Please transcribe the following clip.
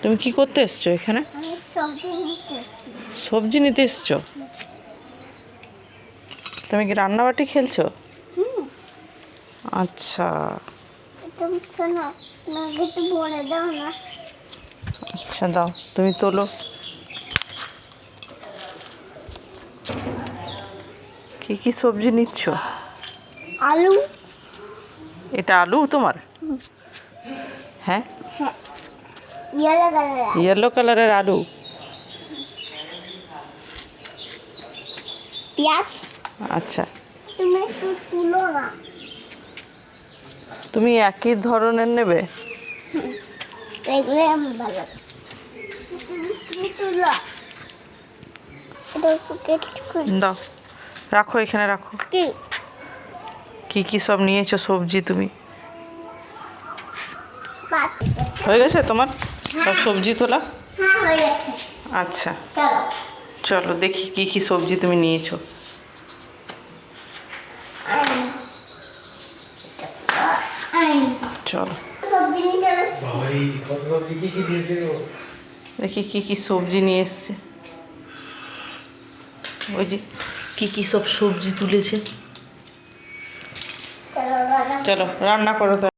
তুমি কি করতে এসছো এখানে? সবজি নিতে এসছো? তুমি কি রান্নাবাটি খেলছো? আচ্ছা আচ্ছা, দাও তুমি তোলো। কি কি সবজি নিচ্ছ? আলু। এটা আলু তোমার? হ্যাঁ, ইয়েলো কালারের আলু। পেঁয়াজ। আচ্ছা, তুমি একটু তুলো না। তুমি একই ধরনের নেবে? এগুলো আমার ভালো। তুমি তুলো। এটা একটু কেটে করে দাও, রাখো এখানে রাখো। কি? কি কি সব নিয়েছো সবজি তুমি? পাঁচ। হয়ে গেছে তোমার সব সবজি তোলা? হ্যাঁ, হয়ে গেছে। আচ্ছা, চলো। চলো দেখি কি কি সবজি তুমি নিয়েছো। চলো সবজি নিতে দেখি কি কি সবজি নিয়ে এসছে। ওই যে কি কি সব সবজি তুলেছে। চলো চলো রান্না করো তো।